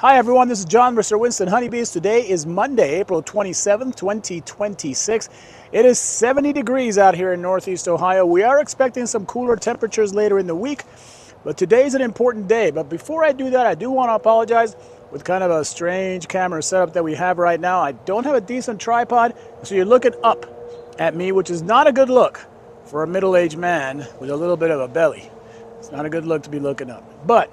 Hi everyone, this is John, Mr. Winston Honeybees. Today is Monday, April 27th, 2026. It is 70 degrees out here in Northeast Ohio. We are expecting some cooler temperatures later in the week, but today is an important day. But before I do that, I do want to apologize with kind of a strange camera setup that we have right now. I don't have a decent tripod, so you're looking up at me, which is not a good look for a middle-aged man with a little bit of a belly. It's not a good look to be looking up. But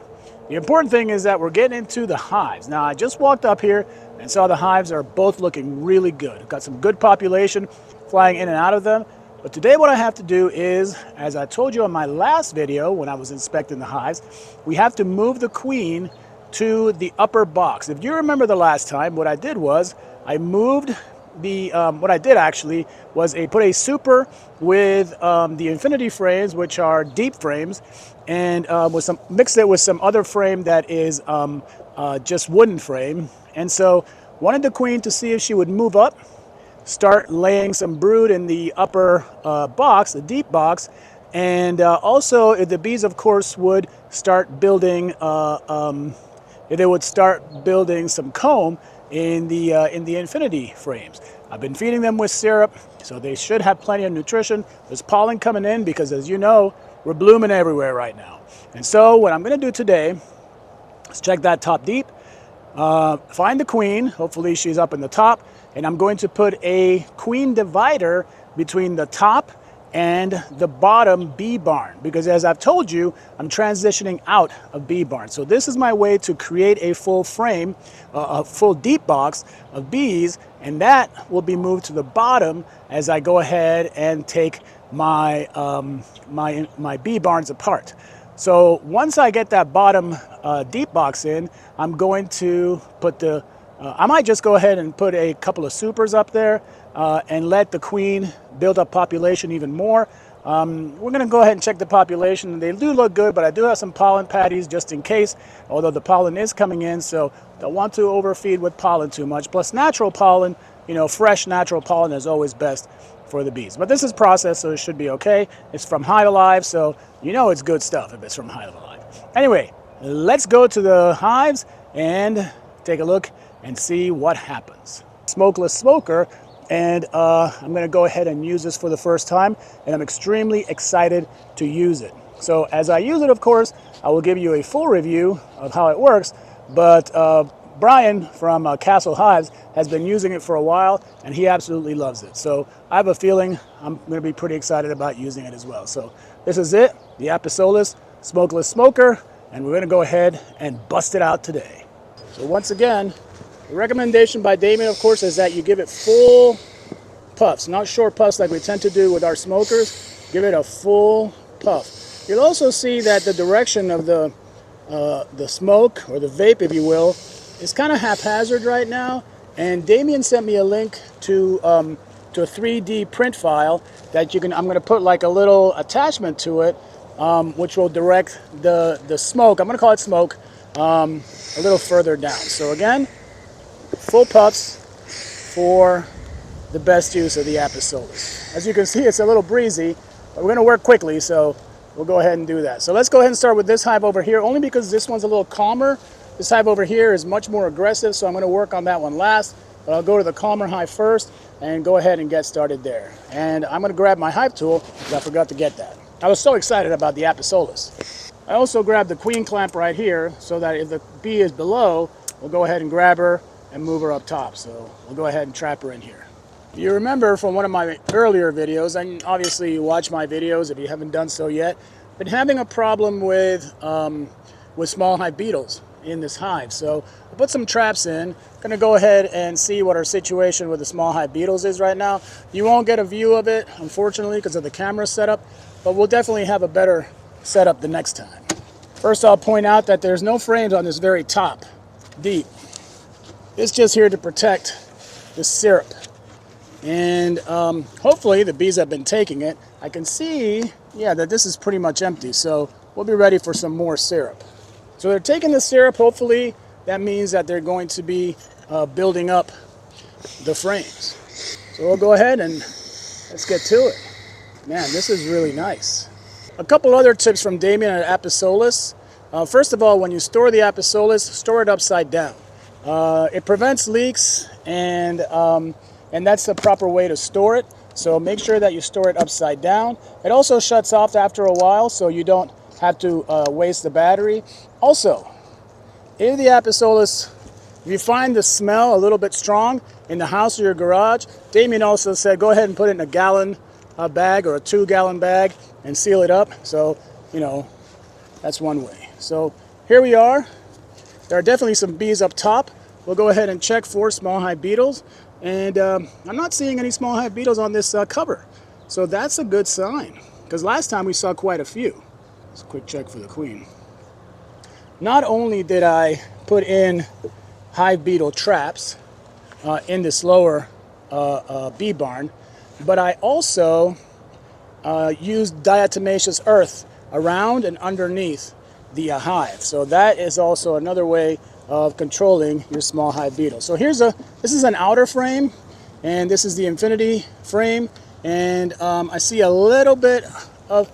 the important thing is that we're getting into the hives. Now, I just walked up here and saw the hives are both looking really good. We've got some good population flying in and out of them. But today what I have to do is, as I told you on my last video when I was inspecting the hives, we have to move the queen to the upper box. If you remember the last time, what I did was I moved the, what I did actually was put a super with the infinity frames, which are deep frames, and mixed it with some other frame that is just wooden frame. And so wanted the queen to see if she would move up, start laying some brood in the upper box, the deep box, and also if the bees, of course, would start building, they would start building some comb in the infinity frames. I've been feeding them with syrup, so they should have plenty of nutrition. There's pollen coming in because, as you know, we're blooming everywhere right now. And so what I'm going to do today is check that top deep, find the queen. Hopefully she's up in the top, and I'm going to put a queen divider between the top and the bottom bee barn, because as I've told you, I'm transitioning out of bee barn. So this is my way to create a full frame, a full deep box of bees, and that will be moved to the bottom as I go ahead and take my my bee barns apart. So once I get that bottom deep box in, I'm going to put I might just go ahead and put a couple of supers up there and let the queen build up population even more. We're going to go ahead and check the population. They do look good, but I do have some pollen patties just in case, although the pollen is coming in, so don't want to overfeed with pollen too much. Plus natural pollen, fresh natural pollen is always best for the bees. But this is processed, so it should be okay. It's from Hive Alive, so it's good stuff if it's from Hive Alive. Anyway, let's go to the hives and take a look and see what happens. Smokeless smoker, and I'm going to go ahead and use this for the first time, and I'm extremely excited to use it. So as I use it, of course, I will give you a full review of how it works, but Brian from Castle Hives has been using it for a while, and he absolutely loves it. So I have a feeling I'm going to be pretty excited about using it as well. So this is it, the Apisolis Smokeless Smoker, and we're going to go ahead and bust it out today. So once again, the recommendation by Damien, of course, is that you give it full puffs, not short puffs like we tend to do with our smokers. Give it a full puff. You'll also see that the direction of the smoke, or the vape, if you will, is kind of haphazard right now. And Damien sent me a link to a 3D print file that I'm going to put like a little attachment to it, which will direct the smoke. I'm going to call it smoke a little further down. So again, full puffs for the best use of the Apisolis. As you can see, it's a little breezy, but we're going to work quickly, so we'll go ahead and do that. So let's go ahead and start with this hive over here, only because this one's a little calmer. This hive over here is much more aggressive, so I'm going to work on that one last. But I'll go to the calmer hive first and go ahead and get started there. And I'm going to grab my hive tool because I forgot to get that. I was so excited about the Apisolis. I also grabbed the queen clamp right here so that if the bee is below, we'll go ahead and grab her and move her up top. So we'll go ahead and trap her in here. You remember from one of my earlier videos, and obviously you watch my videos if you haven't done so yet, been having a problem with small hive beetles in this hive. So I put some traps in. Going to go ahead and see what our situation with the small hive beetles is right now. You won't get a view of it, unfortunately, because of the camera setup, but we'll definitely have a better setup the next time. First, I'll point out that there's no frames on this very top, deep. It's just here to protect the syrup. And hopefully the bees have been taking it. I can see, that this is pretty much empty, so we'll be ready for some more syrup. So they're taking the syrup. Hopefully that means that they're going to be building up the frames. So we'll go ahead and let's get to it. Man, this is really nice. A couple other tips from Damien at Apisolis. First of all, when you store the Apisolis, store it upside down. It prevents leaks, and that's the proper way to store it. So make sure that you store it upside down. It also shuts off after a while, so you don't have to waste the battery. Also, if the Apisolis, if you find the smell a little bit strong in the house or your garage, Damien also said go ahead and put it in a gallon bag or a 2-gallon bag and seal it up. So, you know, that's one way. So here we are. There are definitely some bees up top. We'll go ahead and check for small hive beetles. And I'm not seeing any small hive beetles on this cover. So that's a good sign, because last time we saw quite a few. Let's quick check for the queen. Not only did I put in hive beetle traps in this lower bee barn, but I also used diatomaceous earth around and underneath the hive. So that is also another way of controlling your small hive beetle. So this is an outer frame, and this is the infinity frame, and I see a little bit of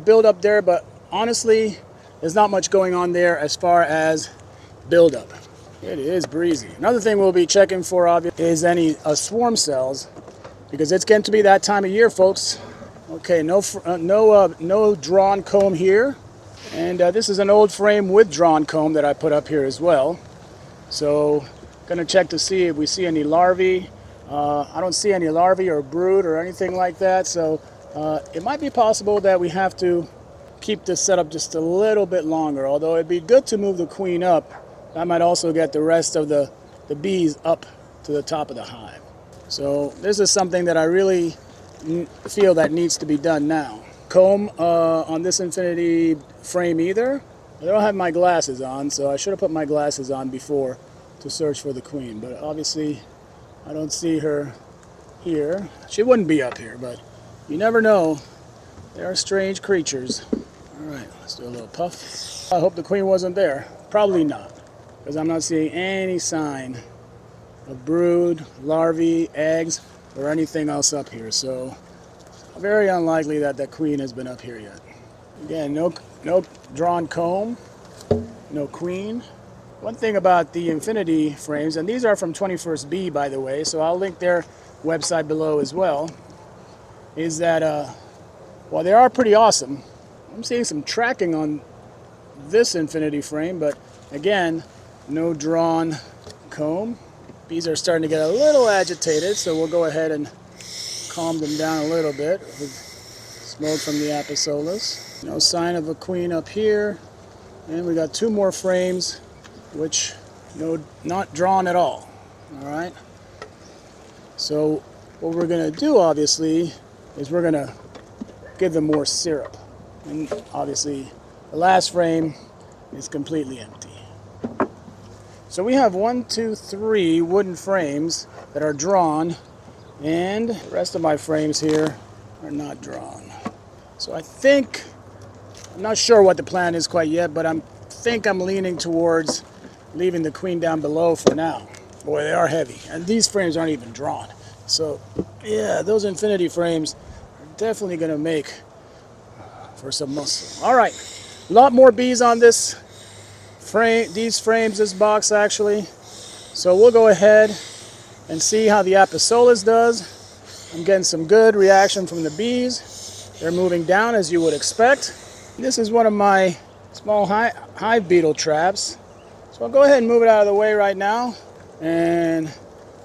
buildup there, but honestly, there's not much going on there as far as buildup. It is breezy. Another thing we'll be checking for, obviously, is any swarm cells, because it's getting to be that time of year, folks. Okay, no drawn comb here. And this is an old frame with drawn comb that I put up here as well. So, gonna check to see if we see any larvae. I don't see any larvae or brood or anything like that. So, it might be possible that we have to keep this set up just a little bit longer. Although it'd be good to move the queen up. I might also get the rest of the bees up to the top of the hive. So, this is something that I really feel that needs to be done now. Comb on this infinity frame either. I don't have my glasses on, so I should have put my glasses on before to search for the queen, but obviously I don't see her here. She wouldn't be up here, but you never know. They are strange creatures. All right, let's do a little puff. I hope the queen wasn't there. Probably not, because I'm not seeing any sign of brood, larvae, eggs, or anything else up here. So very unlikely that the queen has been up here yet. Again, no drawn comb, no queen. One thing about the infinity frames, and these are from 21st Bee, by the way, so I'll link their website below as well, is that while they are pretty awesome, I'm seeing some tracking on this infinity frame, but again, no drawn comb. Bees are starting to get a little agitated, so we'll go ahead and calm them down a little bit with smoke from the Apisolis. No sign of a queen up here. And we got 2 more frames, which not drawn at all. All right. So what we're going to do, obviously, is we're going to give them more syrup. And obviously, the last frame is completely empty. So we have 1, 2, 3 wooden frames that are drawn, and the rest of my frames here are not drawn. So I'm not sure what the plan is quite yet, but I think I'm leaning towards leaving the queen down below for now. Boy, they are heavy, and these frames aren't even drawn. So yeah, those infinity frames are definitely going to make for some muscle. All right, a lot more bees on this frame, this box actually. So we'll go ahead and see how the Apisolis does. I'm getting some good reaction from the bees. They're moving down as you would expect. This is one of my small hive beetle traps. So I'll go ahead and move it out of the way right now. And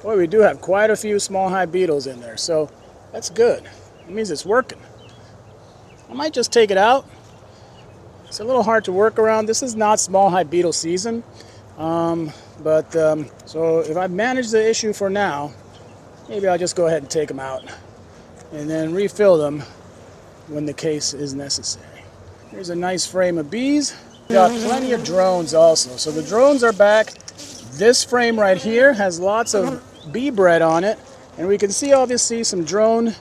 boy, we do have quite a few small hive beetles in there. So that's good. It means it's working. I might just take it out. It's a little hard to work around. This is not small hive beetle season. So if I manage the issue for now, maybe I'll just go ahead and take them out and then refill them when the case is necessary. Here's a nice frame of bees. We got plenty of drones also. So the drones are back. This frame right here has lots of bee bread on it, and we can see obviously some drone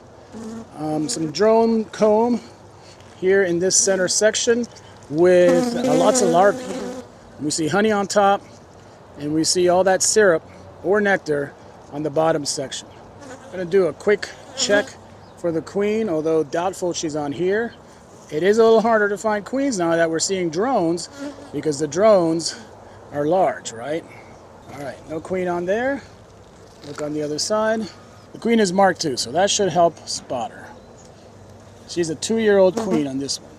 comb here in this center section with lots of larvae. We see honey on top, and we see all that syrup or nectar on the bottom section. I'm going to do a quick check for the queen, although doubtful she's on here. It is a little harder to find queens now that we're seeing drones, because the drones are large, right? All right, no queen on there. Look on the other side. The queen is marked too, so that should help spot her. She's a 2-year-old queen on this one.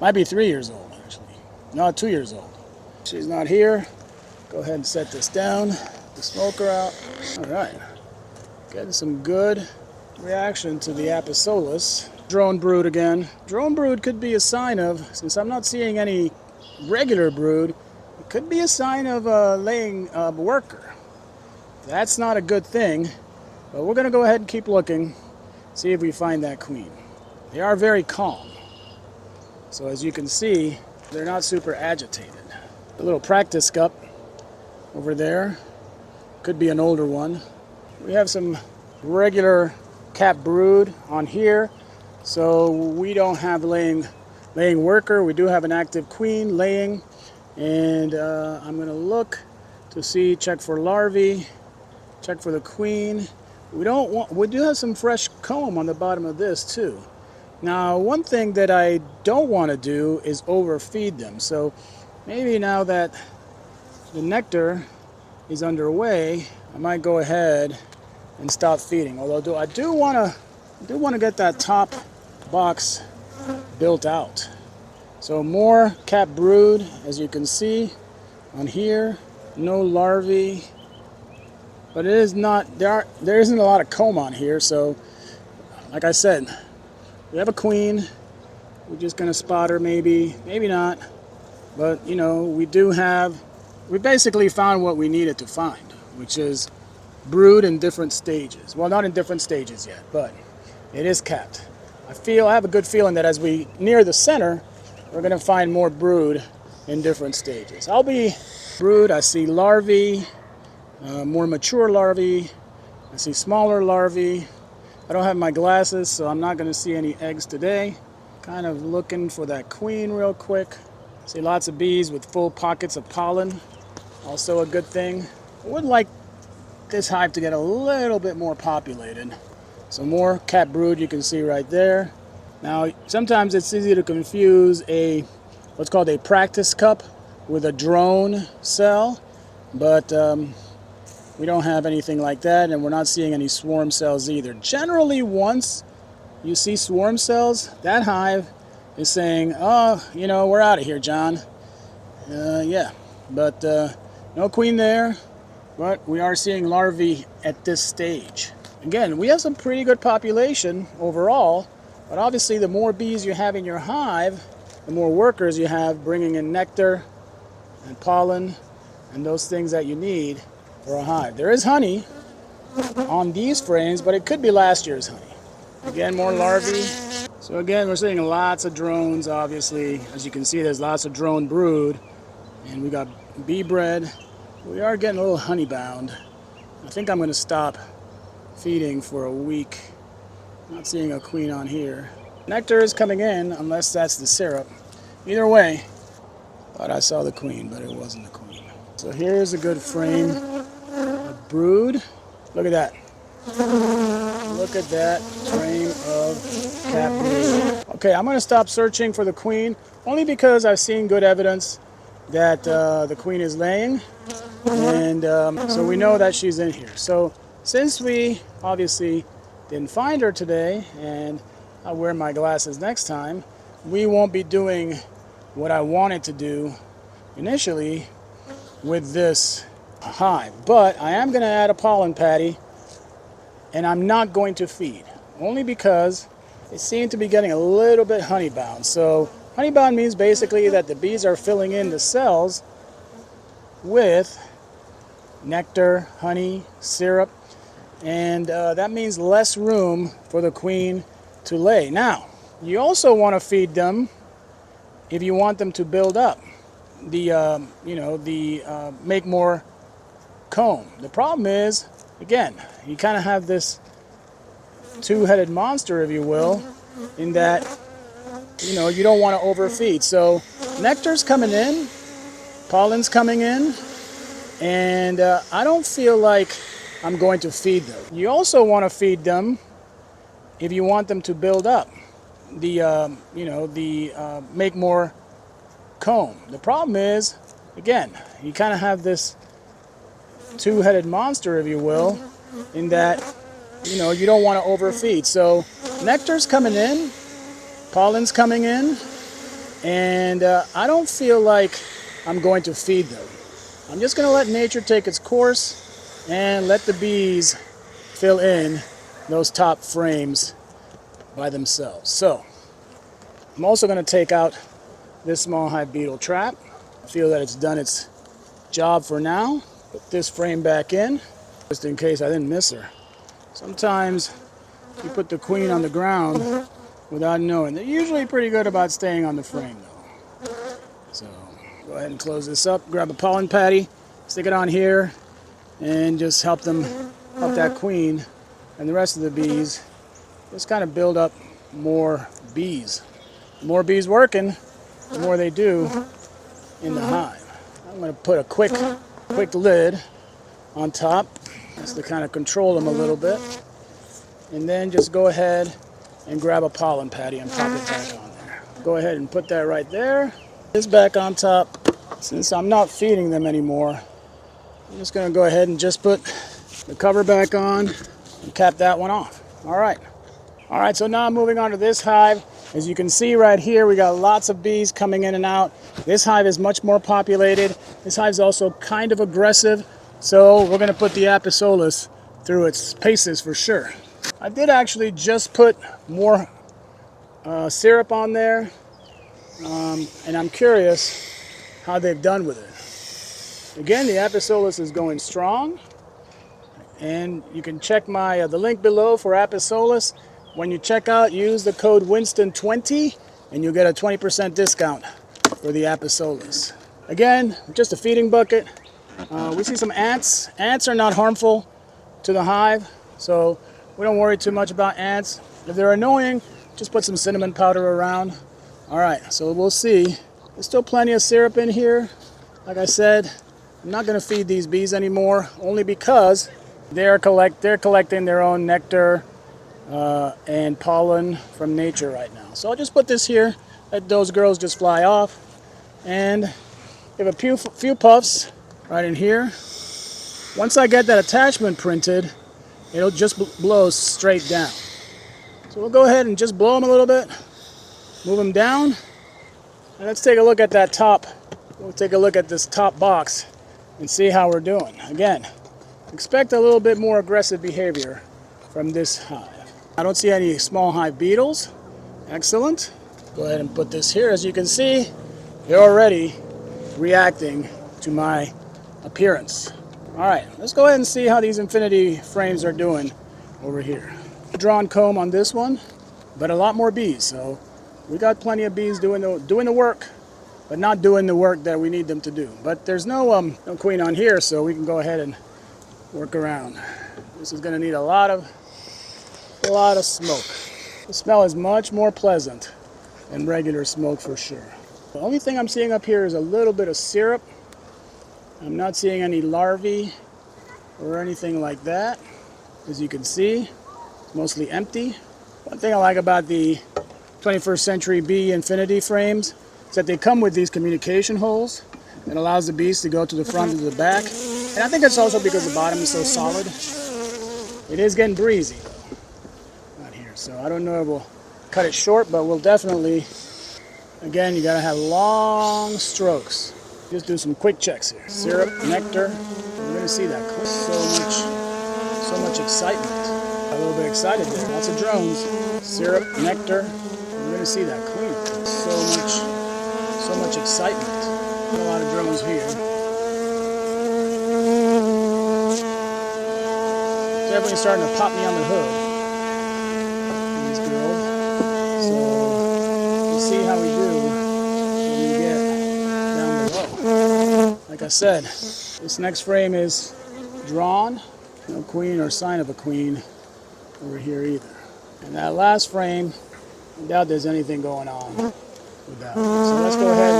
Might be 3 years old, actually. No, 2 years old. She's not here. Go ahead and set this down. The smoker out. All right. Getting some good reaction to the Apisolis. Drone brood again. Drone brood could be a sign of, since I'm not seeing any regular brood, it could be a sign of a laying worker. That's not a good thing, but we're going to go ahead and keep looking, see if we find that queen. They are very calm. So as you can see, they're not super agitated. A little practice cup over there. Could be an older one. We have some regular cap brood on here. So we don't have laying worker. We do have an active queen laying. And I'm going to look to see, check for larvae, check for the queen. We do have some fresh comb on the bottom of this too. Now, one thing that I don't want to do is overfeed them. So maybe now that the nectar is underway, I might go ahead and stop feeding. Although I do want to get that top box built out. So more cap brood, as you can see on here. No larvae, but it is not there isn't a lot of comb on here. So like I said, we have a queen. We're just gonna spot her, maybe not, but you know, we basically found what we needed to find, which is brood in different stages. Well, not in different stages yet, but it is capped. I have a good feeling that as we near the center, we're going to find more brood in different stages. I'll be brood. I see larvae, more mature larvae. I see smaller larvae. I don't have my glasses, so I'm not going to see any eggs today. Kind of looking for that queen real quick. See lots of bees with full pockets of pollen. Also a good thing. I would like this hive to get a little bit more populated. So more cap brood you can see right there. Now, sometimes it's easy to confuse what's called a practice cup with a drone cell, but we don't have anything like that, and we're not seeing any swarm cells either. Generally, once you see swarm cells, that hive is saying, oh, you know, we're out of here, John. Yeah, but no queen there, but we are seeing larvae at this stage. Again, we have some pretty good population overall, but obviously the more bees you have in your hive, the more workers you have bringing in nectar and pollen and those things that you need for a hive. There is honey on these frames, but it could be last year's honey. Again, more larvae. So again, we're seeing lots of drones, obviously. As you can see, there's lots of drone brood, and we got bee bread. We are getting a little honey bound. I think I'm going to stop feeding for a week. Not seeing a queen on here. Nectar is coming in, unless that's the syrup. Either way, thought I saw the queen, but it wasn't the queen. So here's a good frame of brood. Look at that. Look at that frame of cap brood. Okay, I'm going to stop searching for the queen, only because I've seen good evidence that the queen is laying, and so we know that she's in here. So since we obviously didn't find her today, and I'll wear my glasses next time, we won't be doing what I wanted to do initially with this hive. But I am going to add a pollen patty, and I'm not going to feed, only because they seem to be getting a little bit honey bound. So honey bound means basically that the bees are filling in the cells with nectar, honey, syrup, and that means less room for the queen to lay. Now, you also want to feed them if you want them to build up, make more comb. The problem is, again, you kind of have this two-headed monster, if you will, in that, you don't want to overfeed. So nectar's coming in, pollen's coming in, and I don't feel like I'm going to feed them. You also want to feed them if you want them to build up. make more comb. The problem is, again, you kind of have this two-headed monster, if you will, in that you don't want to overfeed. So nectar's coming in, pollen's coming in, and I don't feel like I'm going to feed them. I'm just going to let nature take its course and let the bees fill in those top frames by themselves. So I'm also going to take out this small hive beetle trap. I feel that it's done its job for now. Put this frame back in, just in case I didn't miss her. Sometimes you put the queen on the ground without knowing. They're usually pretty good about staying on the frame though. So go ahead and close this up, grab a pollen patty, stick it on here, and just help that queen and the rest of the bees just kind of build up more bees. The more bees working, the more they do in the hive. I'm going to put a quick lid on top just to kind of control them a little bit, and then just go ahead and grab a pollen patty and pop it back on there. Go ahead and put that right there. This back on top. Since I'm not feeding them anymore, I'm just going to go ahead and just put the cover back on and cap that one off. All right, so now moving on to this hive. As you can see right here, we got lots of bees coming in and out. This hive is much more populated. This hive is also kind of aggressive, so we're going to put the Apisolis through its paces for sure. I did actually just put more syrup on there, and I'm curious how they've done with it. Again, the Apisolis is going strong, and you can check the link below for Apisolis. When you check out, use the code Winston20 and you'll get a 20% discount for the Apisolis. Again, just a feeding bucket. We see some ants. Ants are not harmful to the hive, so we don't worry too much about ants. If they're annoying, just put some cinnamon powder around. All right, so we'll see. There's still plenty of syrup in here. Like I said, I'm not going to feed these bees anymore, only because they're collecting their own nectar and pollen from nature right now. So I'll just put this here, let those girls just fly off, and give a few puffs right in here. Once I get that attachment printed, it'll just blow straight down. So we'll go ahead and just blow them a little bit, move them down, and let's take a look at that top. We'll take a look at this top box and see how we're doing. Again, expect a little bit more aggressive behavior from this hive. I don't see any small hive beetles. Excellent. Go ahead and put this here. As you can see, they're already reacting to my appearance. All right, let's go ahead and see how these infinity frames are doing over here. Drawn comb on this one, but a lot more bees. So we got plenty of bees doing the work, but not doing the work that we need them to do. But there's no queen on here, so we can go ahead and work around. This is going to need a lot of smoke. The smell is much more pleasant than regular smoke for sure. The only thing I'm seeing up here is a little bit of syrup. I'm not seeing any larvae or anything like that. As you can see, it's mostly empty. One thing I like about the 21st Century Bee Infinity frames is that they come with these communication holes that allows the bees to go to the front and to the back. And I think it's also because the bottom is so solid. It is getting breezy though out here, so I don't know if we'll cut it short, but we'll definitely, again, you gotta have long strokes. Just do some quick checks here. Syrup, nectar, we're gonna see that. So much excitement. A little bit excited there, lots of drones. Syrup, nectar, we're gonna see that clean. So much excitement. A lot of drones here. Definitely starting to pop me on the hood, these girls. So we'll see how we do when we get down below. Like I said, this next frame is drawn. No queen or sign of a queen over here either. And that last frame, I doubt there's anything going on with that. So let's go ahead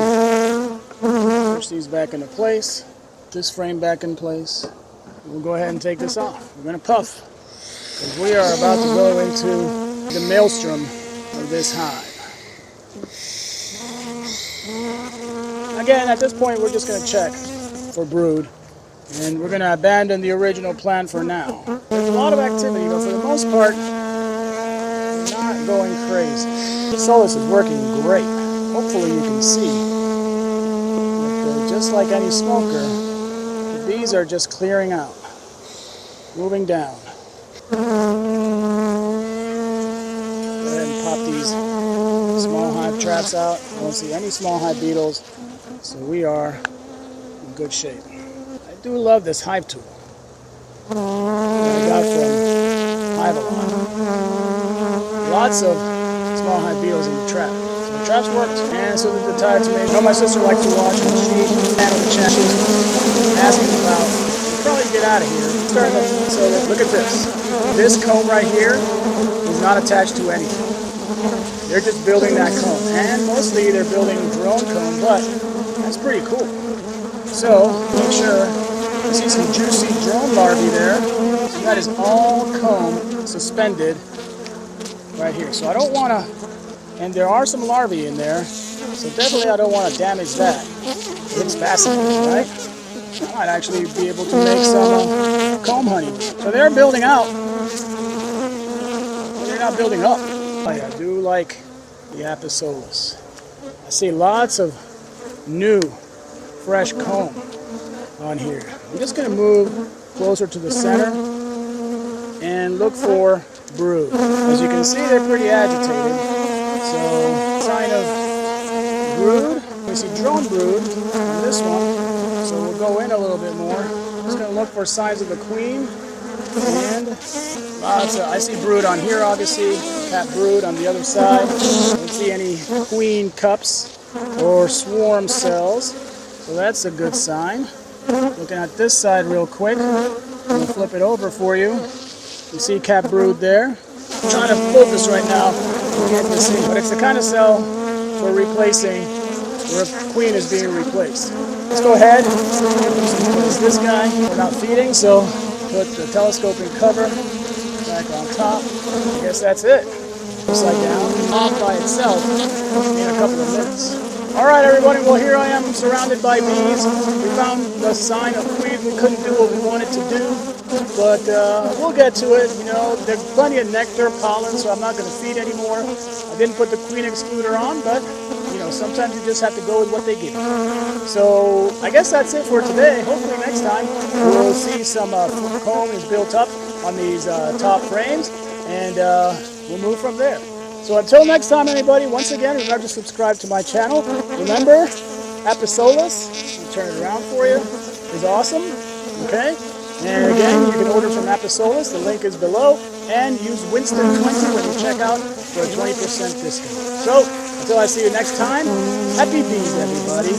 and push these back into place. This frame back in place. We'll go ahead and take this off. We're going to puff, because we are about to go into the maelstrom of this hive. Again, at this point, we're just going to check for brood, and we're going to abandon the original plan for now. There's a lot of activity, but for the most part, not going crazy. Apisolis is working great. Hopefully you can see. But, just like any smoker, the bees are just clearing out, moving down. Go ahead and pop these small hive traps out. I don't see any small hive beetles, so we are in good shape. I do love this hive tool that I got from Hive. Lots of small hive beetles in the trap. So the traps worked. And so the tired tomato. I know my sister liked to watch, and she handled the chat. She was asking about, we'll probably get out of here. So look at this. This comb right here is not attached to anything. They're just building that comb. And mostly they're building drone comb, but that's pretty cool. So make sure you see some juicy drone larvae there. So that is all comb suspended right here. So I don't want to, and there are some larvae in there, so definitely I don't want to damage that. It's fascinating, right? I might actually be able to make some comb honey. So they're building out. They're not building up. I do like the Apisolis. I see lots of new, fresh comb on here. I'm just going to move closer to the center and look for brood. As you can see, they're pretty agitated. So, sign of brood. We see drone brood on this one. So we'll go in a little bit more. Just going to look for signs of the queen. And lots of, I see brood on here, obviously. Cat brood on the other side. I don't see any queen cups or swarm cells. So that's a good sign. Looking at this side real quick. I'll flip it over for you. You see cat brood there. I'm trying to focus right now. You can't see, but it's the kind of cell we're replacing where a queen is being replaced. Let's go ahead. This guy, we're not feeding, so put the telescoping cover back on top. I guess that's it. Upside down, off by itself in a couple of minutes. Alright everybody, well here I am surrounded by bees. We found the sign of queen. We couldn't do what we wanted to do, but we'll get to it. You know, there's plenty of nectar, pollen, so I'm not going to feed anymore. I didn't put the queen excluder on, but you know, sometimes you just have to go with what they give you. So I guess that's it for today. Hopefully next time we'll see some comb is built up on these top frames, and we'll move from there. So until next time, anybody, once again, remember to subscribe to my channel. Remember, Apisolis, I'll turn it around for you, is awesome, okay? And again, you can order from Apisolis, the link is below, and use Winston20 when you check out for a 20% discount. So, until I see you next time, happy bees, everybody.